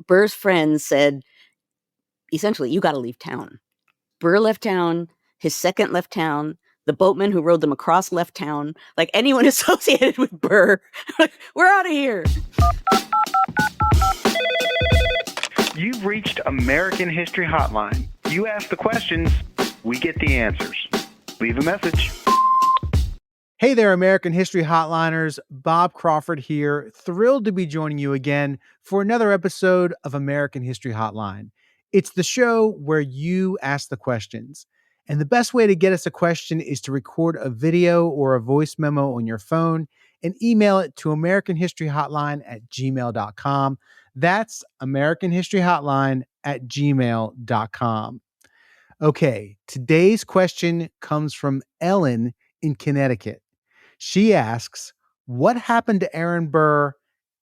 Burr's friends said, essentially, you got to leave town. Burr left town. His second left town. The boatman who rowed them across left town. Like anyone associated with Burr, we're out of here. You've reached American History Hotline. You ask the questions, we get the answers. Leave a message. Hey there, American History Hotliners. Bob Crawford here. Thrilled to be joining you again for another episode of American History Hotline. It's the show where you ask the questions. And the best way to get us a question is to record a video or a voice memo on your phone and email it to americanhistoryhotline@gmail.com. That's americanhistoryhotline@gmail.com. Okay, today's question comes from Ellen in Connecticut. She asks, what happened to Aaron Burr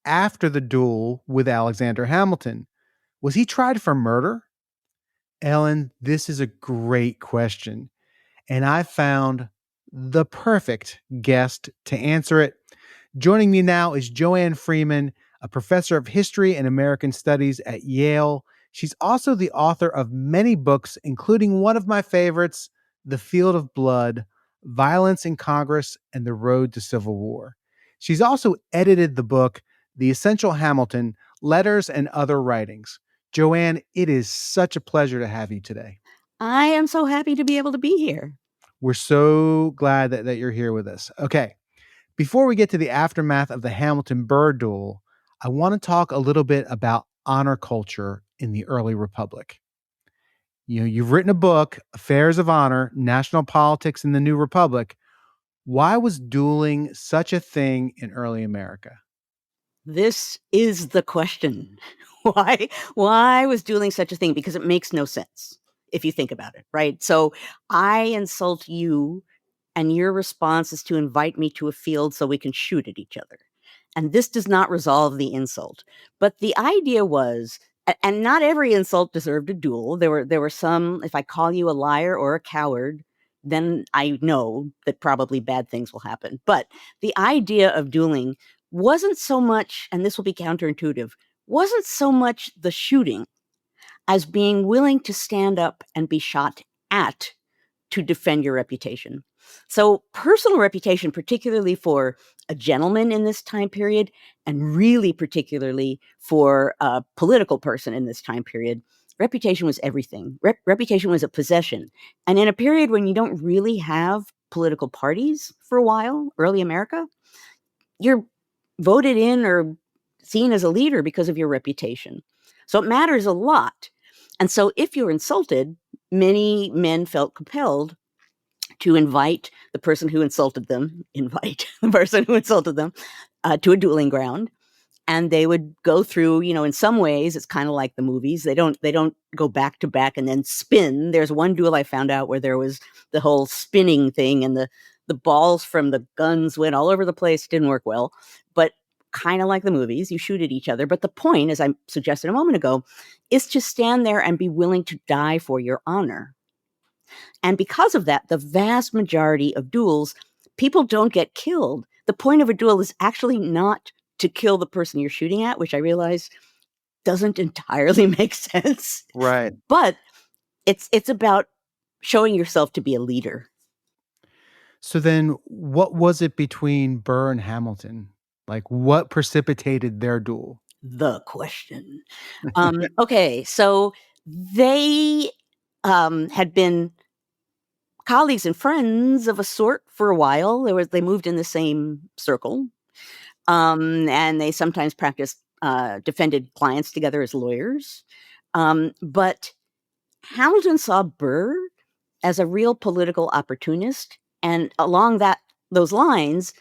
after the duel with Alexander Hamilton? Was he tried for murder? Ellen, this is a great question, and I found the perfect guest to answer it. Joining me now is Joanne Freeman, a professor of history and American studies at Yale. She's also the author of many books, including one of my favorites, The Field of Blood, Violence in Congress and the Road to Civil War. She's also edited the book, The Essential Hamilton, Letters and Other Writings. Joanne, it is such a pleasure to have you today. I am so happy to be able to be here. We're so glad that you're here with us. Okay, before we get to the aftermath of the Hamilton-Burr duel, I want to talk a little bit about honor culture in the early republic. You know, you've written a book, Affairs of Honor, National Politics in the New Republic. Why was dueling such a thing in early America? This is the question. Why was dueling such a thing? Because it makes no sense if you think about it, right? So I insult you, and your response is to invite me to a field so we can shoot at each other. And this does not resolve the insult. But the idea was, and not every insult deserved a duel. There were some, if I call you a liar or a coward, then I know that probably bad things will happen. But the idea of dueling wasn't so much, and this will be counterintuitive, wasn't so much the shooting as being willing to stand up and be shot at to defend your reputation. So personal reputation, particularly for a gentleman in this time period, and really particularly for a political person in this time period, reputation was everything. Reputation was a possession. And in a period when you don't really have political parties for a while, early America, you're voted in or seen as a leader because of your reputation. So it matters a lot. And so if you're insulted, many men felt compelled to invite the person who insulted them, to a dueling ground. And they would go through, in some ways, it's kind of like the movies. They don't go back to back and then spin. There's one duel I found out where there was the whole spinning thing, and the balls from the guns went all over the place. Didn't work well, but kind of like the movies, you shoot at each other. But the point, as I suggested a moment ago, is to stand there and be willing to die for your honor. And because of that, the vast majority of duels, people don't get killed. The point of a duel is actually not to kill the person you're shooting at, which I realize doesn't entirely make sense. Right. But it's about showing yourself to be a leader. So then what was it between Burr and Hamilton? Like, what precipitated their duel? The question. Okay, so they had been colleagues and friends of a sort for a while. They moved in the same circle, and they sometimes practiced defended clients together as lawyers. But Hamilton saw Burr as a real political opportunist, and along those lines,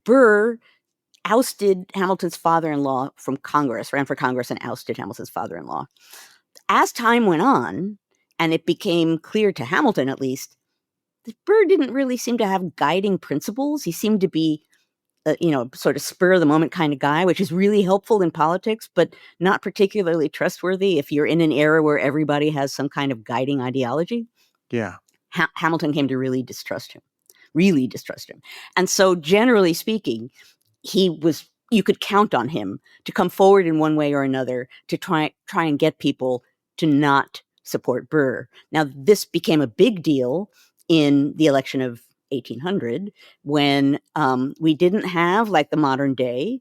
Burr ousted Hamilton's father-in-law from Congress, ran for Congress and ousted Hamilton's father-in-law. As time went on, and it became clear to Hamilton, at least, that Burr didn't really seem to have guiding principles. He seemed to be, sort of spur of the moment kind of guy, which is really helpful in politics, but not particularly trustworthy if you're in an era where everybody has some kind of guiding ideology. Yeah. Hamilton came to really distrust him. And so generally speaking, he was you could count on him to come forward in one way or another to try and get people to not support Burr. Now, this became a big deal in the election of 1800 when we didn't have like the modern day.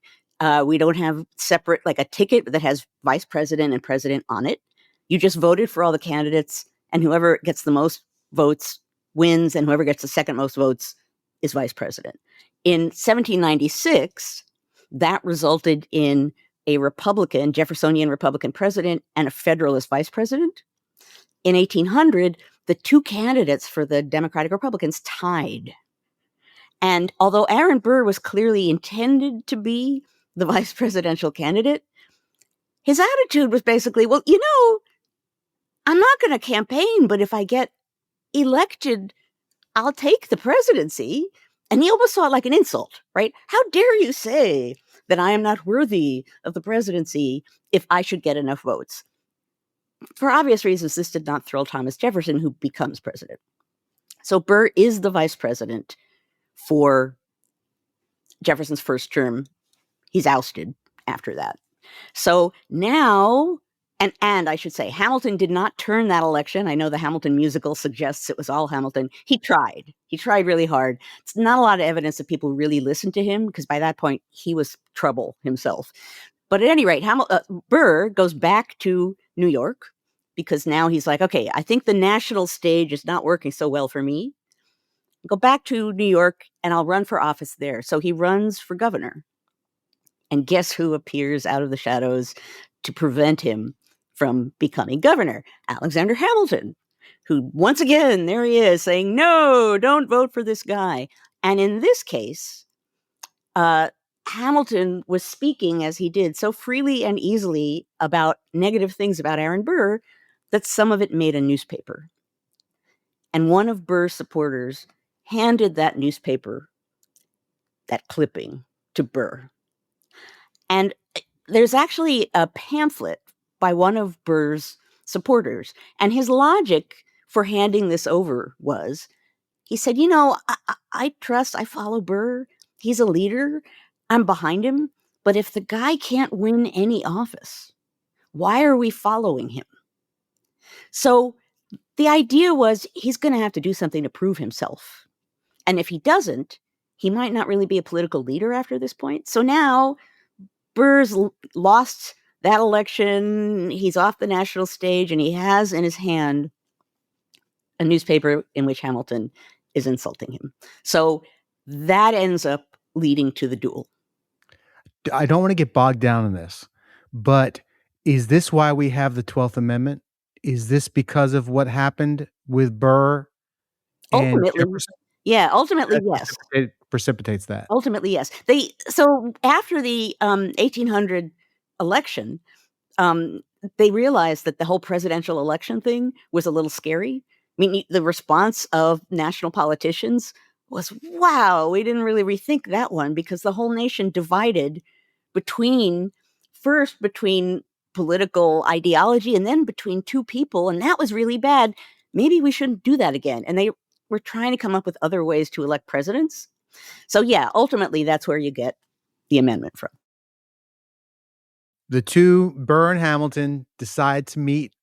We don't have separate, like a ticket that has vice president and president on it. You just voted for all the candidates, and whoever gets the most votes wins, and whoever gets the second most votes is vice president. In 1796, that resulted in a Republican, Jeffersonian Republican president and a Federalist vice president. In 1800, the two candidates for the Democratic Republicans tied. And although Aaron Burr was clearly intended to be the vice presidential candidate, his attitude was basically, well, I'm not going to campaign, but if I get elected, I'll take the presidency. And he almost saw it like an insult, right? How dare you say that I am not worthy of the presidency if I should get enough votes? For obvious reasons, this did not thrill Thomas Jefferson, who becomes president. So Burr is the vice president for Jefferson's first term. He's ousted after that. So now, and I should say, Hamilton did not turn that election. I know the Hamilton musical suggests it was all Hamilton. He tried. He tried really hard. It's not a lot of evidence that people really listened to him, because by that point, he was trouble himself. But at any rate, Burr goes back to New York, because now he's like, okay, I think the national stage is not working so well for me. Go back to New York and I'll run for office there. So he runs for governor. And guess who appears out of the shadows to prevent him from becoming governor? Alexander Hamilton, who once again, there he is saying, no, don't vote for this guy. And in this case, Hamilton was speaking, as he did, so freely and easily about negative things about Aaron Burr that some of it made a newspaper. And one of Burr's supporters handed that newspaper, that clipping, to Burr. And there's actually a pamphlet by one of Burr's supporters. And his logic for handing this over was, he said, I follow Burr. He's a leader. I'm behind him. But if the guy can't win any office, why are we following him? So the idea was he's going to have to do something to prove himself. And if he doesn't, he might not really be a political leader after this point. So now Burr's lost that election. He's off the national stage, and he has in his hand a newspaper in which Hamilton is insulting him. So that ends up leading to the duel. I don't want to get bogged down in this, but is this why we have the 12th Amendment? Is this because of what happened with Burr and Jefferson? Yeah, ultimately, yes. It precipitates that. Ultimately, yes. So after the 1800 election, they realized that the whole presidential election thing was a little scary. I mean, the response of national politicians was, wow, we didn't really rethink that one, because the whole nation divided between political ideology and then between two people, and that was really bad. Maybe we shouldn't do that again. And they were trying to come up with other ways to elect presidents. So yeah, ultimately, that's where you get the amendment from. The two, Burr and Hamilton, decide to meet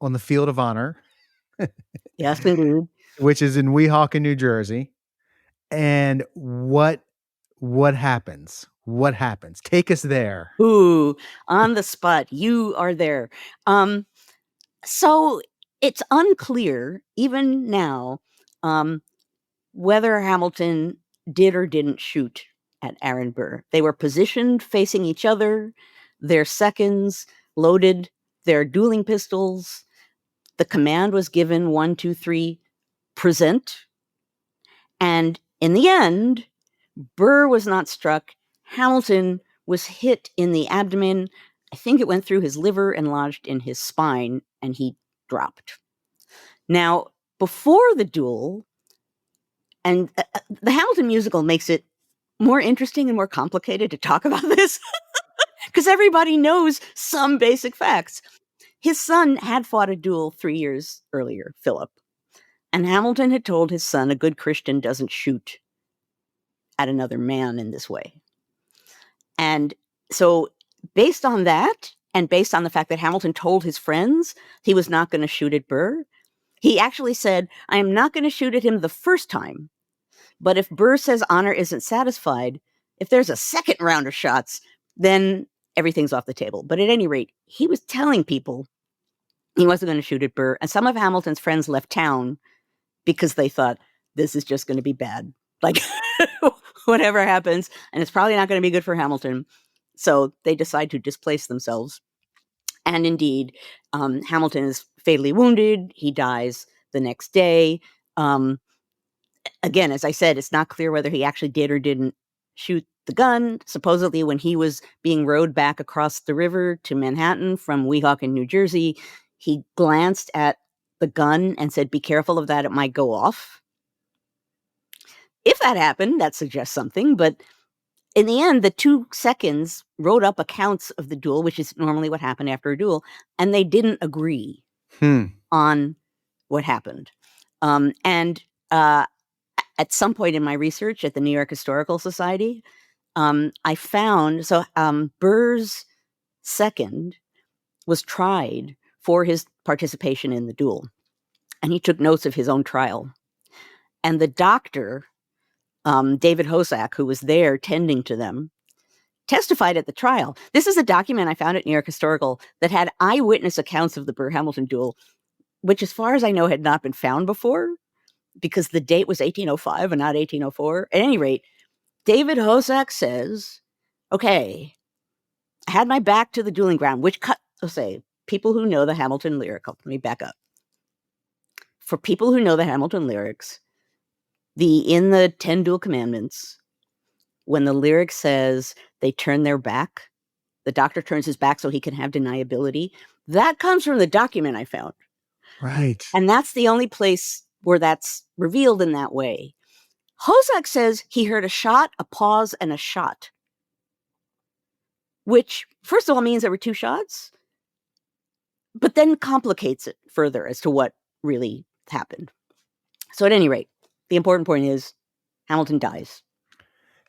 on the Field of Honor. Yes, indeed. Which is in Weehawken, New Jersey. And what happens? What happens? Take us there. Ooh, on the spot. You are there. So it's unclear, even now, whether Hamilton did or didn't shoot at Aaron Burr. They were positioned facing each other. Their seconds loaded their dueling pistols. The command was given 1, 2, 3, present. And in the end, Burr was not struck. Hamilton was hit in the abdomen. I think it went through his liver and lodged in his spine, and he dropped. Now, before the duel, and the Hamilton musical makes it more interesting and more complicated to talk about this, because everybody knows some basic facts. His son had fought a duel 3 years earlier, Philip, and Hamilton had told his son a good Christian doesn't shoot at another man in this way. And so based on that, and based on the fact that Hamilton told his friends he was not going to shoot at Burr, he actually said, I am not going to shoot at him the first time, but if Burr says honor isn't satisfied, if there's a second round of shots, then everything's off the table. But at any rate, he was telling people he wasn't going to shoot at Burr. And some of Hamilton's friends left town because they thought, this is just going to be bad. Like, whatever happens, and it's probably not going to be good for Hamilton. So they decide to displace themselves. And indeed, Hamilton is fatally wounded. He dies the next day. Again, as I said, it's not clear whether he actually did or didn't shoot the gun. Supposedly, when he was being rowed back across the river to Manhattan from Weehawken, New Jersey, he glanced at the gun and said, be careful of that, it might go off. If that happened, that suggests something, but in the end, the 2 seconds wrote up accounts of the duel, which is normally what happened after a duel, and they didn't agree on what happened. And at some point in my research at the New York Historical Society, I found, Burr's second was tried for his participation in the duel, and he took notes of his own trial. And the doctor, David Hosack, who was there tending to them, testified at the trial. This is a document I found at New York Historical that had eyewitness accounts of the Burr-Hamilton duel, which, as far as I know, had not been found before because the date was 1805 and not 1804. At any rate, David Hosack says, okay, I had my back to the dueling ground, which people who know the Hamilton lyric, let me back up. For people who know the Hamilton lyrics, in the 10 Duel Commandments, when the lyric says they turn their back, the doctor turns his back so he can have deniability, that comes from the document I found. Right. And that's the only place where that's revealed in that way. Hosack says he heard a shot, a pause, and a shot, which, first of all, means there were 2 shots, but then complicates it further as to what really happened. So at any rate, the important point is Hamilton dies.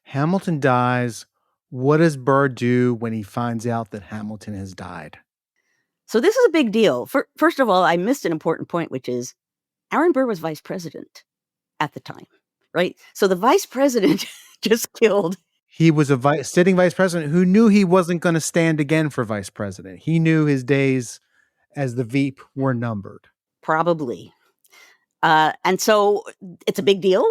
Hamilton dies. What does Burr do when he finds out that Hamilton has died? So this is a big deal. First of all, I missed an important point, which is Aaron Burr was vice president at the time, right? So the vice president just killed. He was a sitting vice president who knew he wasn't going to stand again for vice president. He knew his days as the Veep were numbered. Probably. And so it's a big deal.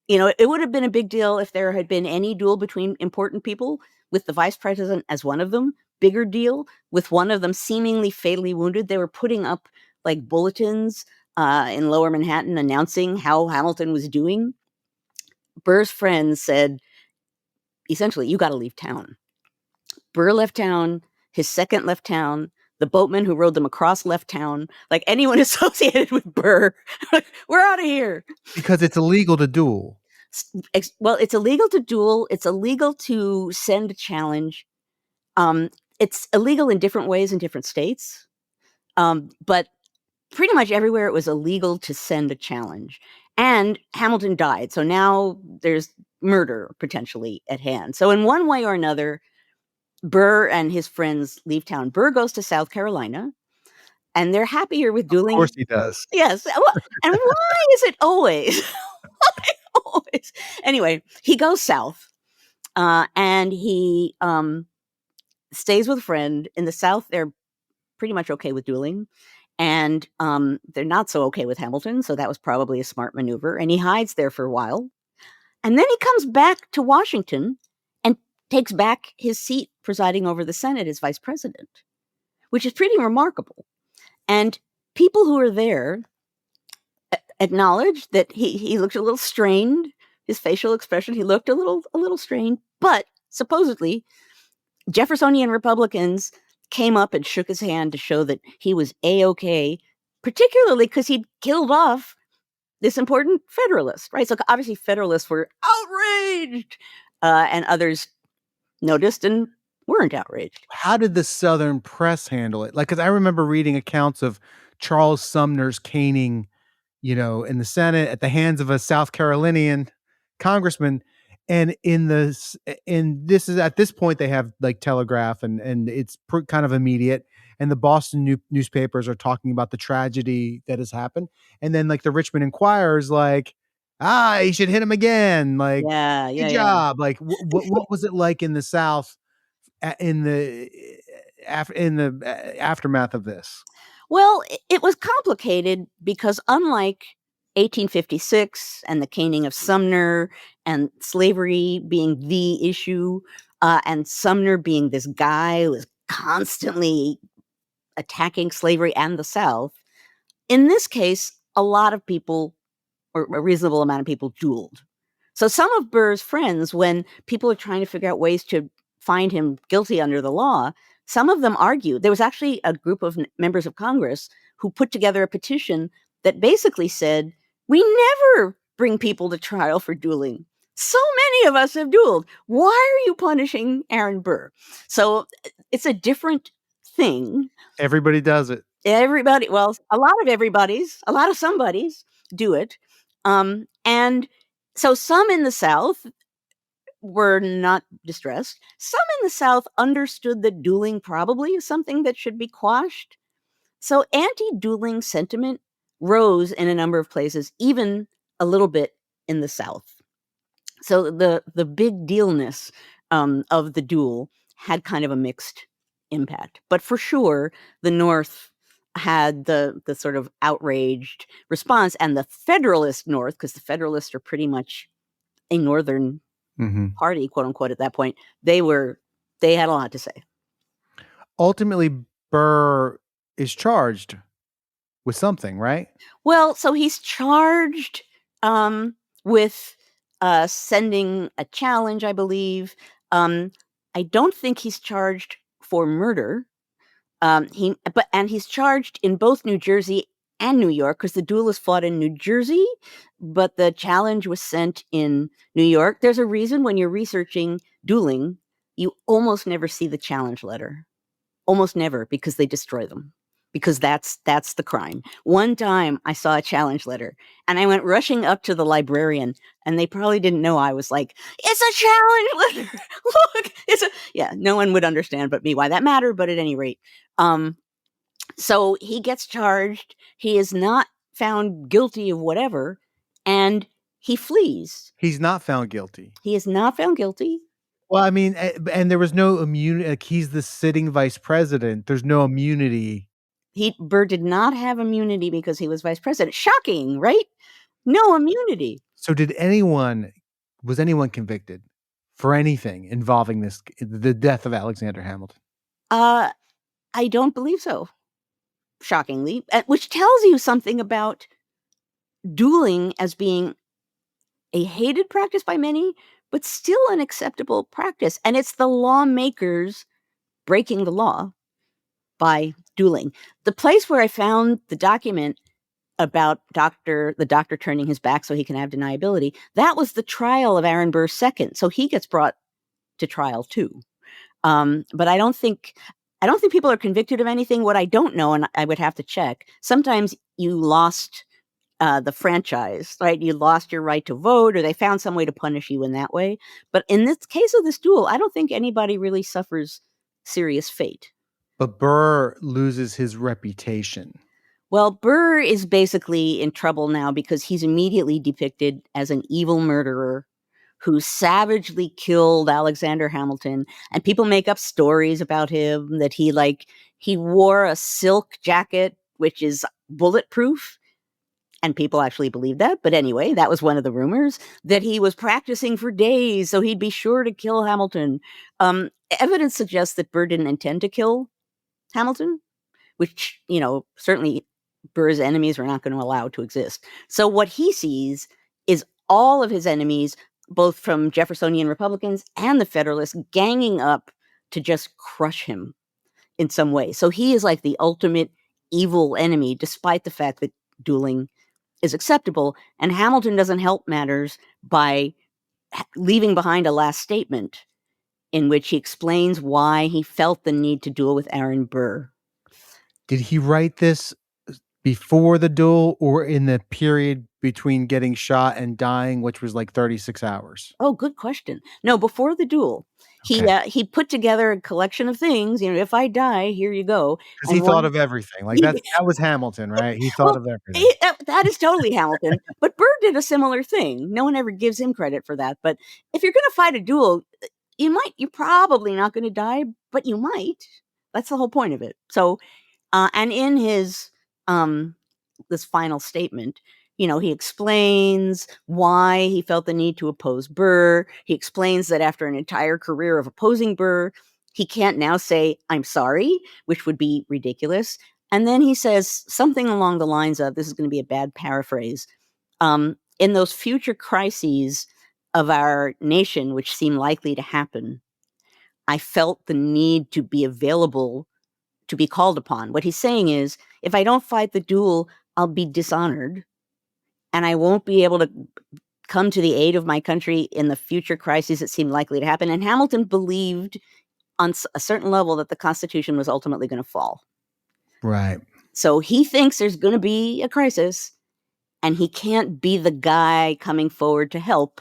You know, it would have been a big deal if there had been any duel between important people, with the vice president as one of them. Bigger deal with one of them seemingly fatally wounded. They were putting up like bulletins in Lower Manhattan announcing how Hamilton was doing. Burr's friends said, essentially, you got to leave town. Burr left town. His second left town. The boatman who rowed them across left town. Like anyone associated with Burr, we're out of here. Because it's illegal to duel. Well, it's illegal to duel. It's illegal to send a challenge. It's illegal in different ways in different states. But pretty much everywhere it was illegal to send a challenge. And Hamilton died. So now there's murder potentially at hand. So in one way or another, Burr and his friends leave town. Burr goes to South Carolina, and they're happier with dueling. Of course he does. Yes. And why is it always? Why always? Anyway, he goes south, and he stays with a friend. In the South, they're pretty much okay with dueling, and they're not so okay with Hamilton, so that was probably a smart maneuver. And he hides there for a while, and then he comes back to Washington and takes back his seat presiding over the Senate as vice president, which is pretty remarkable. And people who are there acknowledge that he looked a little strained. His facial expression, he looked a little strained, but supposedly Jeffersonian Republicans came up and shook his hand to show that he was A-okay, particularly because he'd killed off this important Federalist, right? So obviously Federalists were outraged, and others noticed and weren't outraged. How did the Southern press handle it? Like, because I remember reading accounts of Charles Sumner's caning, in the Senate at the hands of a South Carolinian congressman. And this is at this point they have like Telegraph and it's kind of immediate. And the Boston newspapers are talking about the tragedy that has happened. And then like the Richmond Enquirer is like, you should hit him again. Like, Yeah, good yeah, yeah. job. Like, what was it like in the South in the aftermath of this? Well, it was complicated because unlike 1856 and the caning of Sumner and slavery being the issue, and Sumner being this guy who was constantly attacking slavery and the South, in this case, a lot of people, or a reasonable amount of people, dueled. So some of Burr's friends, when people are trying to figure out ways to find him guilty under the law, some of them argued. There was actually a group of members of Congress who put together a petition that basically said, we never bring people to trial for dueling. So many of us have dueled. Why are you punishing Aaron Burr? So it's a different thing. Everybody does it. Everybody, well, a lot of somebodies do it. And so some in the South were not distressed. Some in the South understood that dueling probably is something that should be quashed. So anti-dueling sentiment rose in a number of places, even a little bit in the South. So the big dealness of the duel had kind of a mixed impact. But for sure, the North had the sort of outraged response, and the Federalist North, because the Federalists are pretty much a Northern party, quote unquote, at that point, they had a lot to say. Ultimately, Burr is charged with something, right? Well, so he's charged with sending a challenge, I believe. I don't think he's charged for murder. He's charged in both New Jersey and New York, because the duel is fought in New Jersey, but the challenge was sent in New York. There's a reason when you're researching dueling, you almost never see the challenge letter. Almost never, because they destroy them. Because that's the crime. One time I saw a challenge letter and I went rushing up to the librarian, and they probably didn't know I was like, it's a challenge letter. Look, no one would understand but me why that mattered. But at any rate, so he gets charged. He is not found guilty of whatever, and he flees. He's not found guilty. He is not found guilty. Well, I mean, and there was no immunity. Like, he's the sitting vice president. There's no immunity. Burr did not have immunity because he was vice president. Shocking, right? No immunity. So was anyone convicted for anything involving the death of Alexander Hamilton? I don't believe so. Shockingly, which tells you something about dueling as being a hated practice by many, but still an acceptable practice. And it's the lawmakers breaking the law by dueling. The place where I found the document about the doctor turning his back so he can have deniability, that was the trial of Aaron Burr second. So he gets brought to trial too. But I don't think people are convicted of anything. What I don't know, and I would have to check, sometimes you lost the franchise, right? You lost your right to vote, or they found some way to punish you in that way. But in this case of this duel, I don't think anybody really suffers serious fate. But Burr loses his reputation. Well, Burr is basically in trouble now because he's immediately depicted as an evil murderer who savagely killed Alexander Hamilton. And people make up stories about him that he wore a silk jacket, which is bulletproof. And people actually believe that. But anyway, that was one of the rumors, that he was practicing for days so he'd be sure to kill Hamilton. Evidence suggests that Burr didn't intend to kill Hamilton, which, certainly Burr's enemies were not going to allow to exist. So what he sees is all of his enemies, both from Jeffersonian Republicans and the Federalists, ganging up to just crush him in some way. So he is like the ultimate evil enemy, despite the fact that dueling is acceptable. And Hamilton doesn't help matters by leaving behind a last statement in which he explains why he felt the need to duel with Aaron Burr. Did he write this before the duel or in the period between getting shot and dying, which was like 36 hours? Oh, good question. No, before the duel, Okay. he put together a collection of things, if I die, here you go, Because he and thought one of everything. Like he that was Hamilton, right? He thought well, of everything. that is totally Hamilton, but Burr did a similar thing. No one ever gives him credit for that, but if you're gonna fight a duel, you're probably not gonna die, but you might. That's the whole point of it. So, and in his, this final statement, he explains why he felt the need to oppose Burr. He explains that after an entire career of opposing Burr, he can't now say, I'm sorry, which would be ridiculous. And then he says something along the lines of, this is going to be a bad paraphrase, in those future crises of our nation, which seem likely to happen, I felt the need to be available to be called upon. What he's saying is, if I don't fight the duel, I'll be dishonored and I won't be able to come to the aid of my country in the future crises that seem likely to happen. And Hamilton believed on a certain level that the Constitution was ultimately going to fall. Right. So he thinks there's going to be a crisis and he can't be the guy coming forward to help,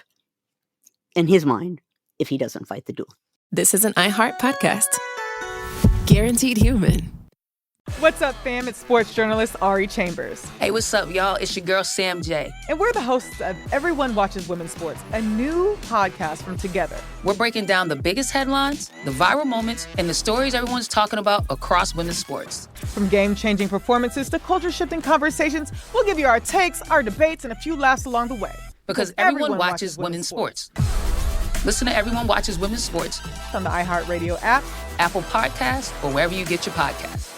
in his mind, if he doesn't fight the duel. This is an iHeart podcast. Guaranteed human. What's up, fam? It's sports journalist Ari Chambers. Hey, what's up, y'all? It's your girl, Sam J. And we're the hosts of Everyone Watches Women's Sports, a new podcast from Together. We're breaking down the biggest headlines, the viral moments, and the stories everyone's talking about across women's sports. From game-changing performances to culture-shifting conversations, we'll give you our takes, our debates, and a few laughs along the way. Because everyone watches women's sports. Listen to Everyone Watches Women's Sports On the iHeartRadio app, Apple Podcasts, or wherever you get your podcasts.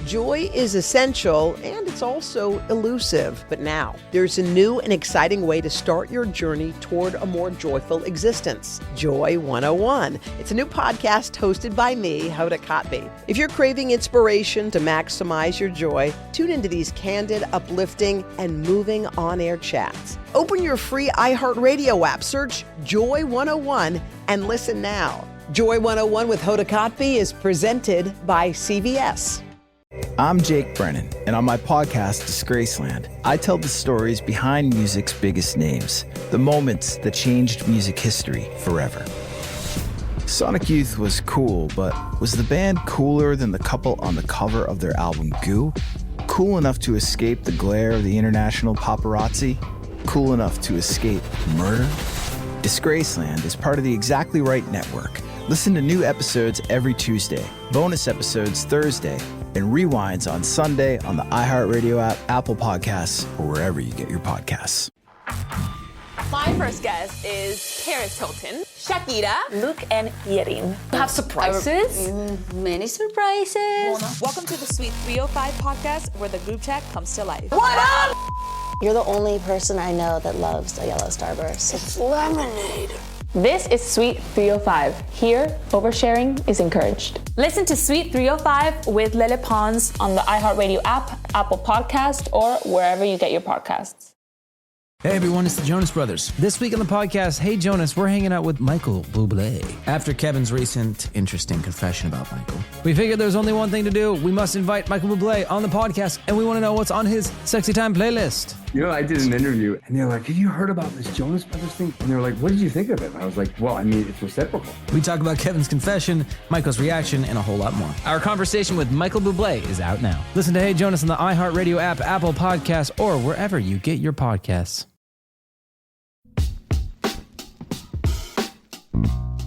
Joy is essential and it's also elusive. But now there's a new and exciting way to start your journey toward a more joyful existence. Joy 101. It's a new podcast hosted by me, Hoda Kotb. If you're craving inspiration to maximize your joy, tune into these candid, uplifting, and moving on-air chats. Open your free iHeartRadio app, search Joy 101, and listen now. Joy 101 with Hoda Kotb is presented by CVS. I'm Jake Brennan, and on my podcast, Disgraceland, I tell the stories behind music's biggest names, the moments that changed music history forever. Sonic Youth was cool, but was the band cooler than the couple on the cover of their album Goo? Cool enough to escape the glare of the international paparazzi? Cool enough to escape murder? Disgraceland is part of the Exactly Right Network. Listen to new episodes every Tuesday, bonus episodes Thursday, and rewinds on Sunday on the iHeartRadio app, Apple Podcasts, or wherever you get your podcasts. My first guest is Paris Hilton, Shakira, Luke, and Yerin. Have surprises? Many surprises. Welcome to the Sweet 305 podcast, where the group chat comes to life. What up? You're the only person I know that loves a yellow Starburst. It's lemonade. This is Sweet 305. Here, oversharing is encouraged. Listen to Sweet 305 with Lele Pons on the iHeartRadio app, Apple Podcast, or wherever you get your podcasts. Hey everyone, it's the Jonas Brothers. This week on the podcast, Hey Jonas, we're hanging out with Michael Bublé. After Kevin's recent interesting confession about Michael, we figured there's only one thing to do. We must invite Michael Bublé on the podcast, and we want to know what's on his Sexy Time playlist. I did an interview, and they're like, have you heard about this Jonas Brothers thing? And they were like, what did you think of it? And I was like, well, I mean, it's reciprocal. We talk about Kevin's confession, Michael's reaction, and a whole lot more. Our conversation with Michael Bublé is out now. Listen to Hey Jonas on the iHeartRadio app, Apple Podcasts, or wherever you get your podcasts.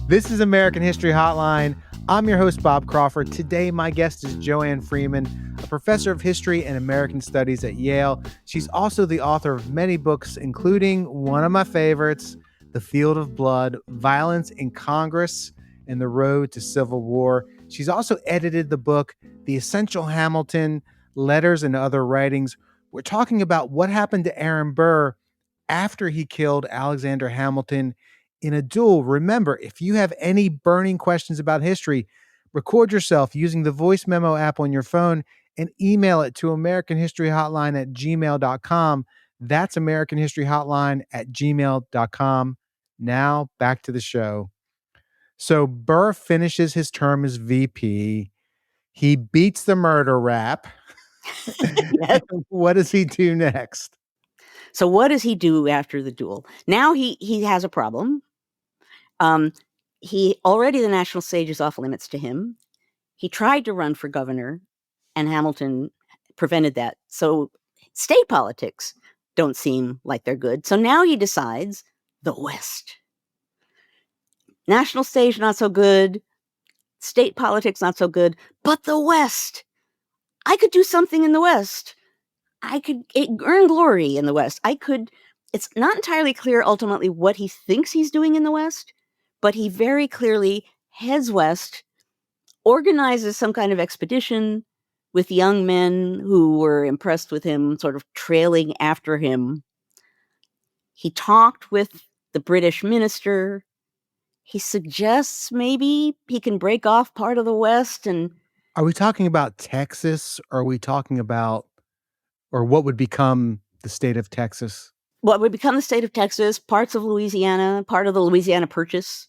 This is American History Hotline. I'm your host, Bob Crawford. Today, my guest is Joanne Freeman, a professor of history and American studies at Yale. She's also the author of many books, including one of my favorites, The Field of Blood, Violence in Congress and the Road to Civil War. She's also edited the book, The Essential Hamilton, Letters and Other Writings. We're talking about what happened to Aaron Burr after he killed Alexander Hamilton in a duel. Remember, if you have any burning questions about history, record yourself using the voice memo app on your phone and email it to americanhistoryhotline@gmail.com. That's americanhistoryhotline@gmail.com. Now back to the show. So Burr finishes his term as VP. He beats the murder rap. Yes. What does he do next? So what does he do after the duel? Now he has a problem. He already, the national stage is off limits to him. He tried to run for governor, and Hamilton prevented that. So state politics don't seem like they're good. So now he decides the West. National stage, not so good. State politics, not so good. But the West. I could do something in the West. I could earn glory in the West. It's not entirely clear ultimately what he thinks he's doing in the West, but he very clearly heads west, organizes some kind of expedition with young men who were impressed with him, sort of trailing after him. He talked with the British minister. He suggests maybe he can break off part of the West. And are we talking about Texas? Or are we talking about, or what would become the state of Texas? What would become the state of Texas, parts of Louisiana, part of the Louisiana Purchase,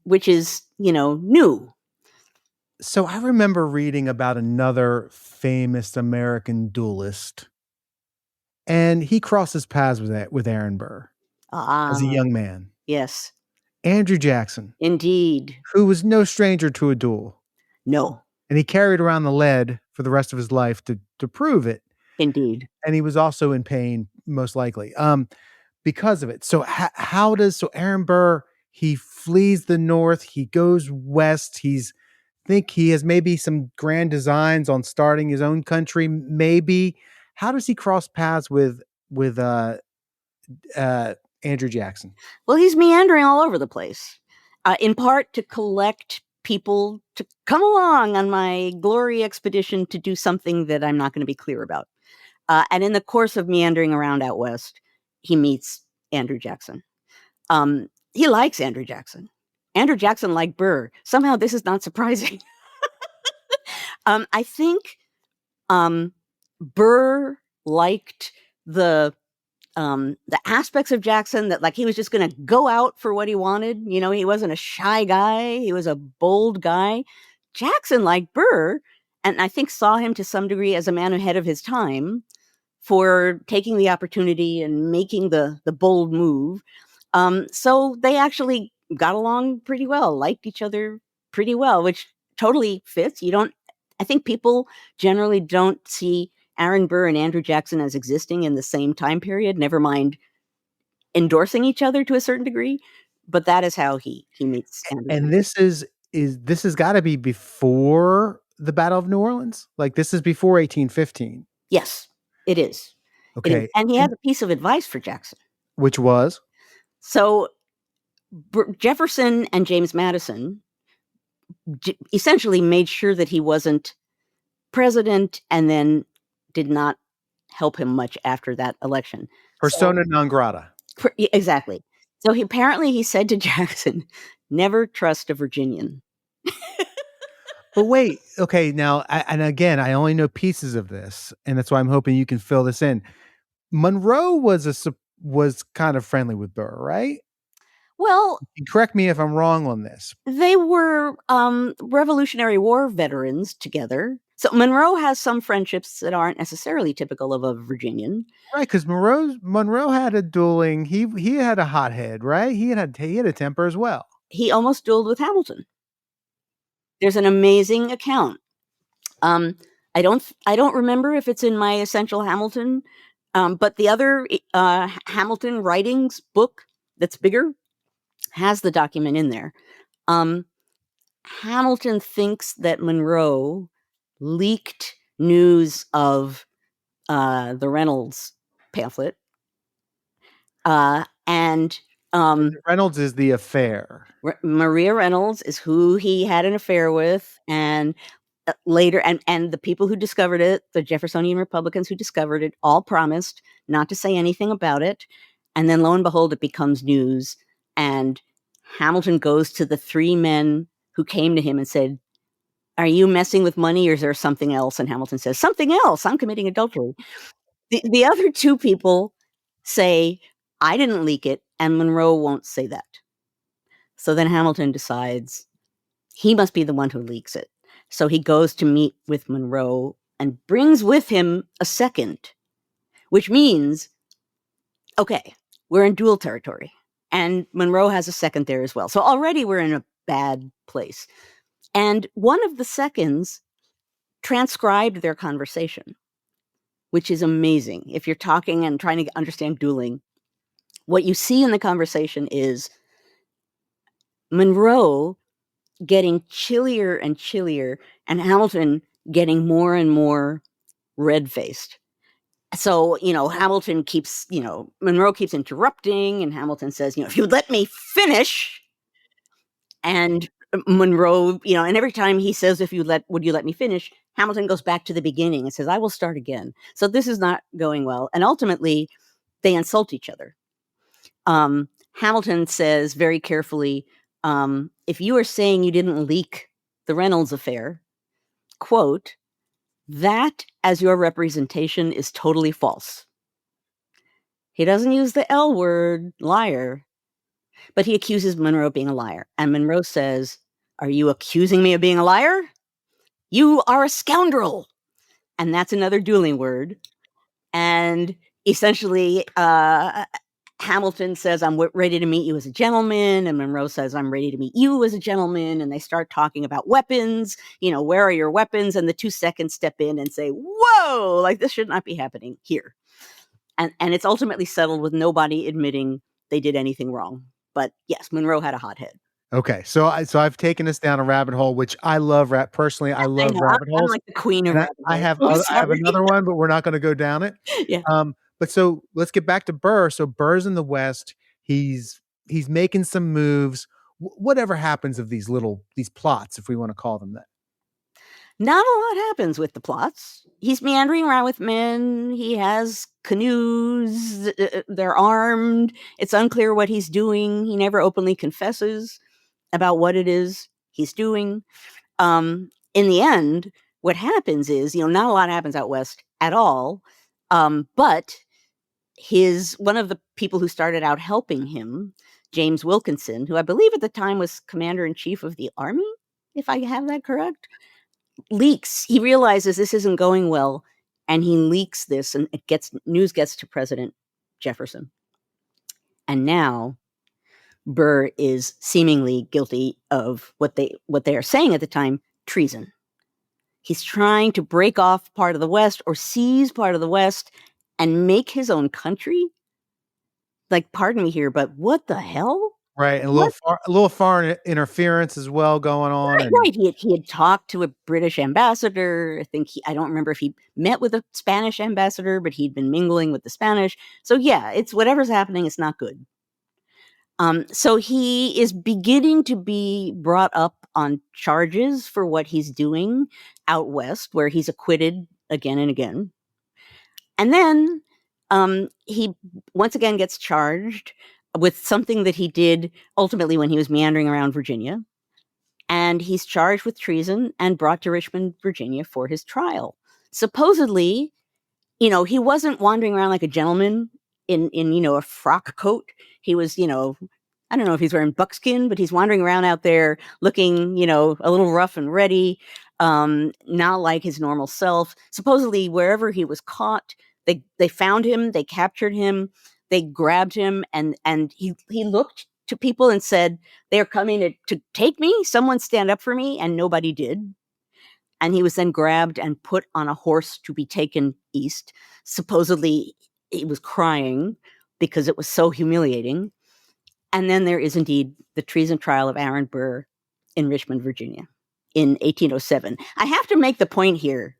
which is, new. So I remember reading about another famous American duelist, and he crosses paths with Aaron Burr as a young man. Yes. Andrew Jackson. Indeed. Who was no stranger to a duel. No. And he carried around the lead for the rest of his life to prove it. Indeed. And he was also in pain, most likely, because of it. So so Aaron Burr, he flees the North, he goes west, he has maybe some grand designs on starting his own country, maybe. How does he cross paths with Andrew Jackson? Well, he's meandering all over the place, in part to collect people to come along on my glory expedition to do something that I'm not going to be clear about. And in the course of meandering around out west, he meets Andrew Jackson. He likes Andrew Jackson. Andrew Jackson liked Burr. Somehow this is not surprising. I think Burr liked the aspects of Jackson that, like, he was just going to go out for what he wanted. He wasn't a shy guy. He was a bold guy. Jackson liked Burr, and I think saw him to some degree as a man ahead of his time for taking the opportunity and making the bold move. So they actually got along pretty well, liked each other pretty well, which totally fits. I think people generally don't see Aaron Burr and Andrew Jackson as existing in the same time period, never mind endorsing each other to a certain degree. But that is how he meets Andrew. And this has got to be before the Battle of New Orleans? Like, this is before 1815? Yes, it is. Okay. It is. And he had a piece of advice for Jackson. Which was? So Jefferson and James Madison essentially made sure that he wasn't president, and then did not help him much after that election. Persona non grata. Exactly. So he said to Jackson, never trust a Virginian. But wait, okay, now, and again, I only know pieces of this, and that's why I'm hoping you can fill this in. Monroe was kind of friendly with Burr, right? Well, correct me if I'm wrong on this. They were Revolutionary War veterans together. So Monroe has some friendships that aren't necessarily typical of a Virginian. Right, because Monroe had a dueling. He had a hothead, right? He had a temper as well. He almost dueled with Hamilton. There's an amazing account. I don't remember if it's in my Essential Hamilton, but the other Hamilton writings book that's bigger has the document in there. Hamilton thinks that Monroe leaked news of the Reynolds pamphlet, and Reynolds is the affair. Maria Reynolds is who he had an affair with, and later, and the people who discovered it, the Jeffersonian Republicans who discovered it, all promised not to say anything about it, and then lo and behold, it becomes news, and Hamilton goes to the three men who came to him and said, "Are you messing with money, or is there something else?" And Hamilton says, "Something else. I'm committing adultery." The other two people say, "I didn't leak it," and Monroe won't say that. So then Hamilton decides he must be the one who leaks it. So he goes to meet with Monroe and brings with him a second, which means Okay, we're in duel territory, and Monroe has a second there as well. So already we're in a bad place. And one of the seconds transcribed their conversation, which is amazing. If you're talking and trying to understand dueling, what you see in the conversation is Monroe getting chillier and chillier, and Hamilton getting more and more red-faced. So, Hamilton keeps, Monroe keeps interrupting, and Hamilton says, if you let me finish. And Monroe, and every time he says, would you let me finish? Hamilton goes back to the beginning and says, I will start again. So this is not going well. And ultimately, they insult each other. Hamilton says very carefully, if you are saying you didn't leak the Reynolds affair, quote, that as your representation is totally false. He doesn't use the L word, liar, but he accuses Monroe of being a liar. And Monroe says, are you accusing me of being a liar? You are a scoundrel. And that's another dueling word. And essentially, Hamilton says, I'm ready to meet you as a gentleman. And Monroe says, I'm ready to meet you as a gentleman. And they start talking about weapons. Where are your weapons? And the 2 seconds step in and say, whoa, like this should not be happening here. And it's ultimately settled with nobody admitting they did anything wrong. But yes, Monroe had a hot head. Okay, so I've taken us down a rabbit hole, which I love. Personally, I love rabbit holes. I'm like the queen of rabbit holes. I have another one, but we're not going to go down it. Yeah. But so let's get back to Burr. So Burr's in the West. He's making some moves. Whatever happens of these plots, if we want to call them that. Not a lot happens with the plots. He's meandering around with men. He has canoes. They're armed. It's unclear what he's doing. He never openly confesses about what it is he's doing. In the end, what happens is, not a lot happens out West at all. But one of the people who started out helping him, James Wilkinson, who I believe at the time was commander-in-chief of the Army, if I have that correct, leaks. He realizes this isn't going well, and he leaks this, and news gets to President Jefferson. And now Burr is seemingly guilty of what they are saying at the time, treason. He's trying to break off part of the West or seize part of the West and make his own country. Like, pardon me here, but what the hell? Right, and a little foreign interference as well going on. Right. He had talked to a British ambassador. I don't remember if he met with a Spanish ambassador, but he'd been mingling with the Spanish. So yeah, it's whatever's happening. It's not good. So he is beginning to be brought up on charges for what he's doing out West, where he's acquitted again and again. And then he once again gets charged with something that he did ultimately when he was meandering around Virginia. And he's charged with treason and brought to Richmond, Virginia for his trial. Supposedly, he wasn't wandering around like a gentleman in a frock coat. He was, I don't know if he's wearing buckskin, but he's wandering around out there looking, a little rough and ready, not like his normal self. Supposedly, wherever he was caught, they found him, they captured him, they grabbed him, and he looked to people and said, they're coming to take me, someone stand up for me, and nobody did. And he was then grabbed and put on a horse to be taken east. Supposedly, he was crying because it was so humiliating. And then there is indeed the treason trial of Aaron Burr in Richmond, Virginia in 1807. I have to make the point here.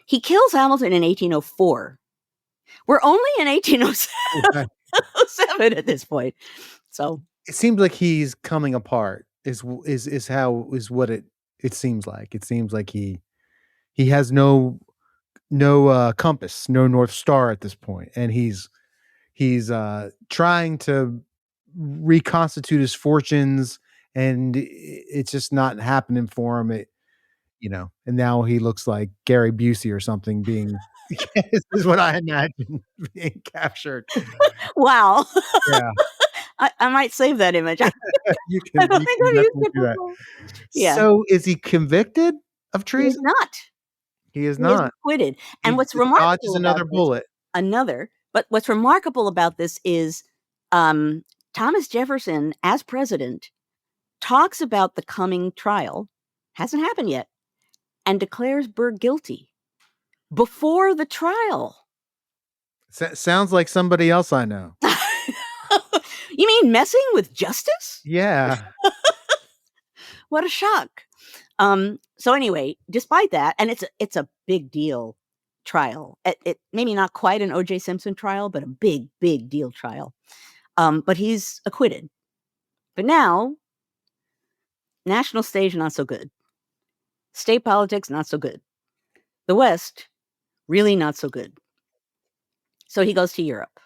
He kills Hamilton in 1804. We're only in 1807 at this point. So it seems like he's coming apart is what it seems like. It seems like he has no compass, no North Star at this point. And he's trying to reconstitute his fortunes, and it's just not happening for him. And now he looks like Gary Busey or something being this is what I imagine being captured. Wow. Yeah. I might save that image. I don't think I've used it before. Yeah. So is he convicted of treason? He is not. He is He not. is acquitted. And He what's just remarkable dodges another about this- bullet. But But what's remarkable about this is Thomas Jefferson, as president, talks about the coming trial, hasn't happened yet, and declares Burr guilty before the trial. Sounds like somebody else I know. You mean messing with justice? Yeah. What a shock. So anyway, despite that, and it's a big deal trial. It maybe not quite an O.J. Simpson trial, but a big deal trial. But he's acquitted. But now, national stage, not so good. State politics, not so good. The West, really not so good. So he goes to Europe.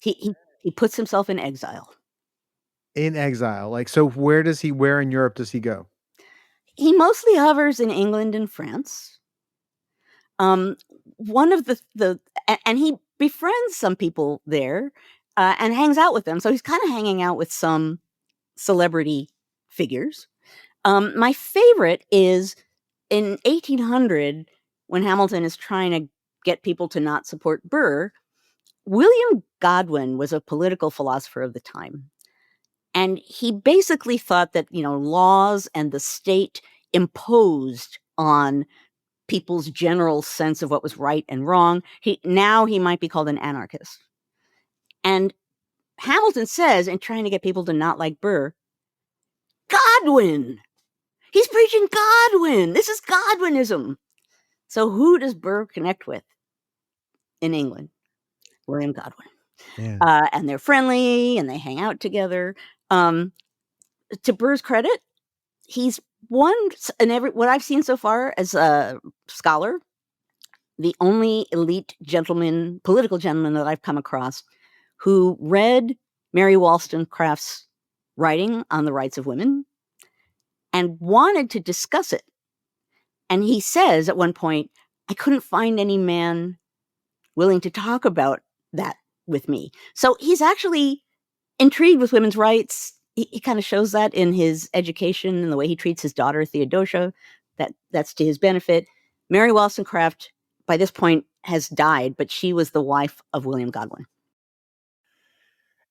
He puts himself in exile. In exile. Like, so where in Europe does he go? He mostly hovers in England and France. One of and he befriends some people there and hangs out with them. So he's kind of hanging out with some celebrity figures. My favorite is in 1800, when Hamilton is trying to get people to not support Burr. William Godwin was a political philosopher of the time. And he basically thought that, laws and the state imposed on people's general sense of what was right and wrong. He might be called an anarchist. And Hamilton says, in trying to get people to not like Burr, Godwin! He's preaching Godwin! This is Godwinism! So who does Burr connect with in England? William Godwin. Yeah. And they're friendly and they hang out together. To Burr's credit, he's one in what I've seen so far as a scholar, the only elite political gentleman that I've come across who read Mary Wollstonecraft's writing on the rights of women and wanted to discuss it. And he says at one point, I couldn't find any man willing to talk about that with me. So he's actually intrigued with women's rights. He kind of shows that in his education and the way he treats his daughter, Theodosia. That's to his benefit. Mary Wollstonecraft, by this point, has died, but she was the wife of William Godwin.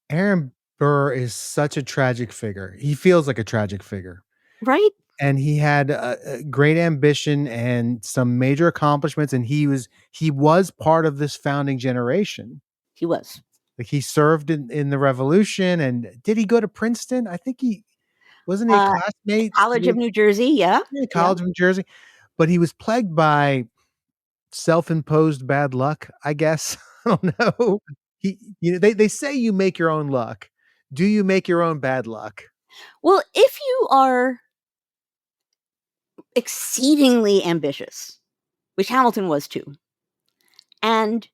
Aaron Burr is such a tragic figure. He feels like a tragic figure. Right? And he had a great ambition and some major accomplishments. And he was part of this founding generation. He was. Like, he served in the Revolution. And did he go to Princeton? I think wasn't he a classmate? College of New Jersey, yeah. College of New Jersey. But he was plagued by self-imposed bad luck, I guess. I don't know. They say you make your own luck. Do you make your own bad luck? Well, if you are exceedingly ambitious, which Hamilton was too, and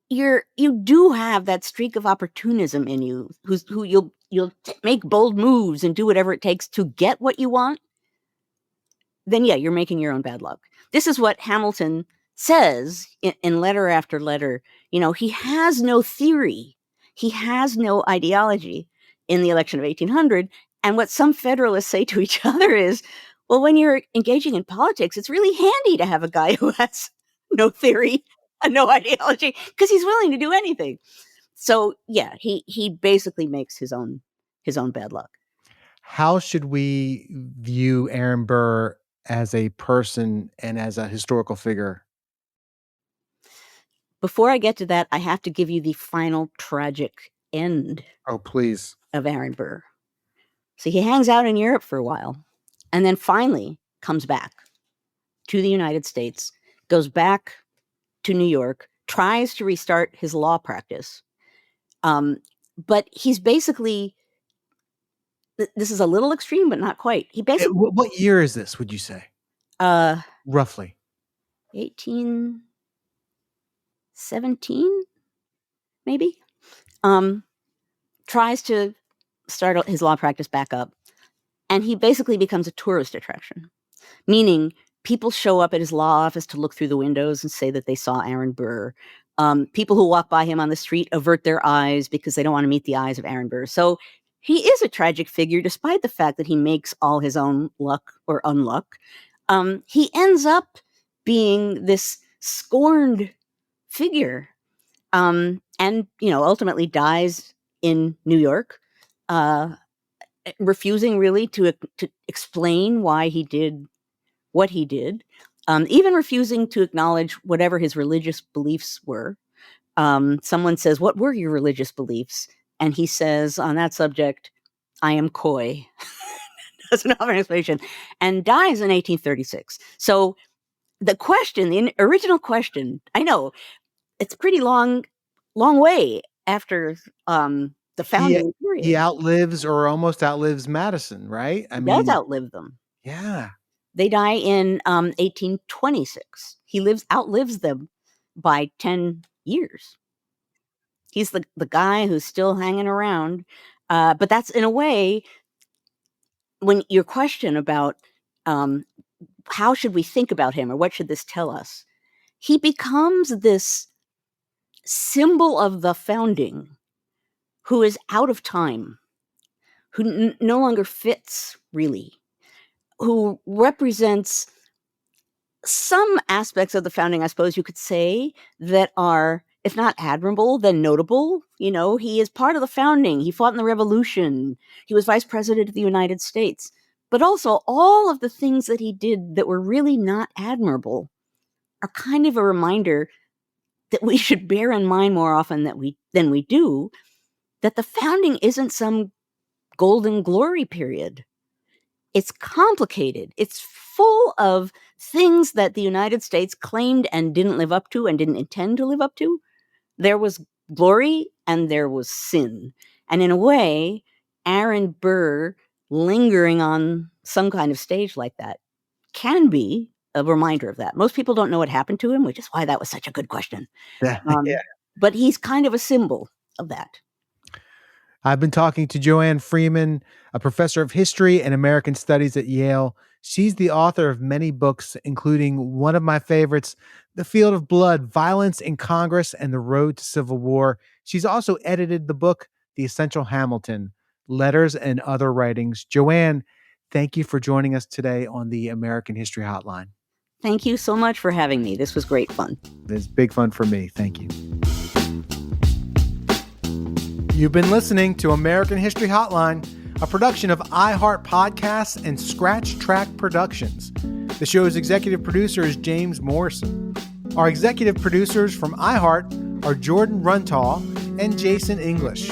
you do have that streak of opportunism in you, who you'll make bold moves and do whatever it takes to get what you want, then yeah, you're making your own bad luck. This is what Hamilton says in letter after letter. He has no theory. He has no ideology in the election of 1800. And what some Federalists say to each other is, well, when you're engaging in politics, it's really handy to have a guy who has no theory and no ideology, because he's willing to do anything. So yeah, he basically makes his own bad luck. How should we view Aaron Burr as a person and as a historical figure? Before I get to that, I have to give you the final tragic end. Oh, please. Of Aaron Burr. So he hangs out in Europe for a while and then finally comes back to the United States, goes back to New York, tries to restart his law practice. But he's basically, this is a little extreme, but not quite. He basically. What year is this, would you say? Roughly. 1817, maybe. Tries to start his law practice back up. And he basically becomes a tourist attraction, meaning people show up at his law office to look through the windows and say that they saw Aaron Burr. People who walk by him on the street avert their eyes because they don't want to meet the eyes of Aaron Burr. So he is a tragic figure, despite the fact that he makes all his own luck or unluck. He ends up being this scorned figure. And, ultimately dies in New York, refusing really to explain why he did what he did, even refusing to acknowledge whatever his religious beliefs were. Someone says, "What were your religious beliefs?" And he says on that subject, "I am coy." Doesn't have an explanation, and dies in 1836. So the original question, I know it's pretty long way after the founding period. He outlives or almost outlives Madison, right? He does outlive them. Yeah. They die in 1826. He outlives them by 10 years. He's the guy who's still hanging around. But that's, in a way, when your question about how should we think about him or what should this tell us, he becomes this symbol of the founding who is out of time, who no longer fits, really, who represents some aspects of the founding, I suppose you could say, that are, if not admirable, then notable. He is part of the founding. He fought in the Revolution. He was vice president of the United States. But also, all of the things that he did that were really not admirable are kind of a reminder that we should bear in mind more often than we do, that the founding isn't some golden glory period. It's complicated. It's full of things that the United States claimed and didn't live up to and didn't intend to live up to. There was glory and there was sin. And in a way, Aaron Burr lingering on some kind of stage like that can be a reminder of that. Most people don't know what happened to him, which is why that was such a good question. Yeah. But he's kind of a symbol of that. I've been talking to Joanne Freeman, a professor of history and American studies at Yale. She's the author of many books, including one of my favorites, The Field of Blood, Violence in Congress and the Road to Civil War. She's also edited the book, The Essential Hamilton, Letters and Other Writings. Joanne, thank you for joining us today on the American History Hotline. Thank you so much for having me. This was great fun. It's big fun for me. Thank you. You've been listening to American History Hotline, a production of iHeart Podcasts and Scratch Track Productions. The show's executive producer is James Morrison. Our executive producers from iHeart are Jordan Runtall and Jason English.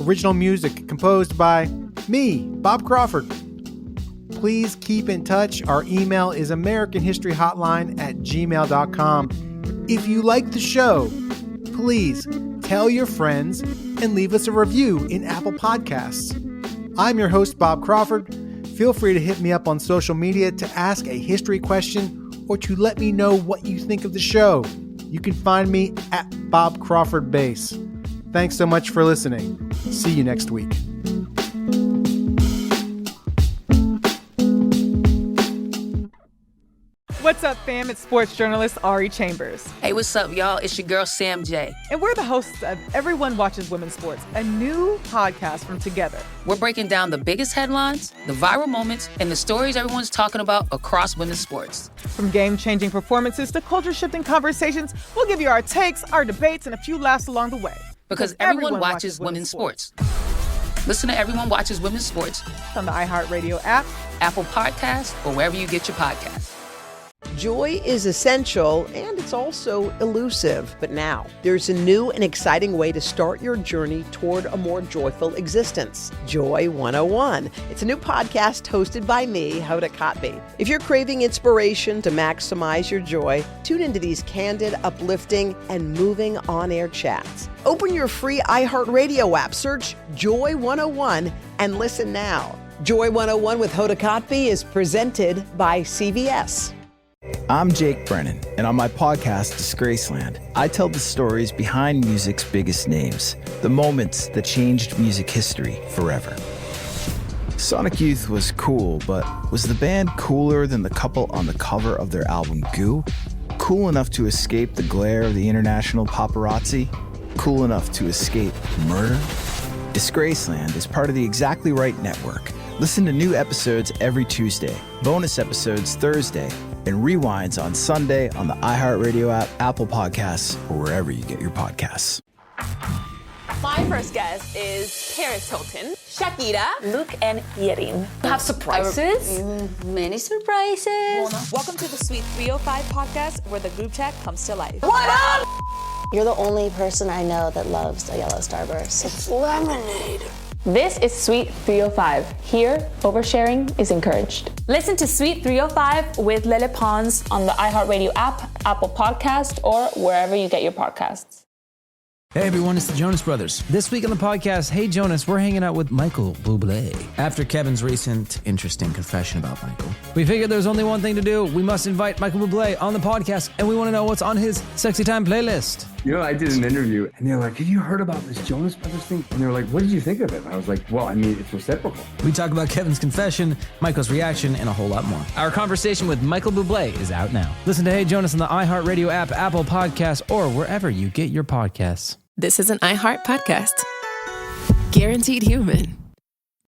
Original music composed by me, Bob Crawford. Please keep in touch. Our email is americanhistoryhotline@gmail.com. If you like the show, please tell your friends and leave us a review in Apple Podcasts. I'm your host, Bob Crawford. Feel free to hit me up on social media to ask a history question or to let me know what you think of the show. You can find me at Bob Crawford Base. Thanks so much for listening. See you next week. What's up, fam? It's sports journalist Ari Chambers. Hey, what's up, y'all? It's your girl, Sam J. And we're the hosts of Everyone Watches Women's Sports, a new podcast from Together. We're breaking down the biggest headlines, the viral moments, and the stories everyone's talking about across women's sports. From game-changing performances to culture-shifting conversations, we'll give you our takes, our debates, and a few laughs along the way. Because everyone watches women's sports. Listen to Everyone Watches Women's Sports on the iHeartRadio app, Apple Podcasts, or wherever you get your podcasts. Joy is essential and it's also elusive. But now there's a new and exciting way to start your journey toward a more joyful existence. Joy 101. It's a new podcast hosted by me, Hoda Kotb. If you're craving inspiration to maximize your joy, tune into these candid, uplifting, and moving on-air chats. Open your free iHeartRadio app, search Joy 101, and listen now. Joy 101 with Hoda Kotb is presented by CVS. I'm Jake Brennan, and on my podcast, Disgraceland, I tell the stories behind music's biggest names, the moments that changed music history forever. Sonic Youth was cool, but was the band cooler than the couple on the cover of their album Goo? Cool enough to escape the glare of the international paparazzi? Cool enough to escape murder? Disgraceland is part of the Exactly Right Network. Listen to new episodes every Tuesday, bonus episodes Thursday, and rewinds on Sunday on the iHeartRadio app, Apple Podcasts, or wherever you get your podcasts. My first guest is Paris Hilton, Shakira, Luke, and Yerin. Have surprises? Many surprises. Welcome to the Sweet 305 podcast, where the group chat comes to life. What up? You're the only person I know that loves a yellow Starburst. It's lemonade. This is Sweet 305. Here, oversharing is encouraged. Listen to Sweet 305 with Lele Pons on the iHeartRadio app, Apple Podcast, or wherever you get your podcasts. Hey everyone, it's the Jonas Brothers. This week on the podcast, Hey Jonas, we're hanging out with Michael Bublé. After Kevin's recent interesting confession about Michael, we figured there's only one thing to do. We must invite Michael Bublé on the podcast, and we want to know what's on his Sexy Time playlist. You know, I did an interview and they're like, have you heard about this Jonas Brothers thing? And they were like, what did you think of it? And I was like, well, I mean, it's reciprocal. We talk about Kevin's confession, Michael's reaction, and a whole lot more. Our conversation with Michael Bublé is out now. Listen to Hey Jonas on the iHeartRadio app, Apple Podcasts, or wherever you get your podcasts. This is an iHeart podcast. Guaranteed human.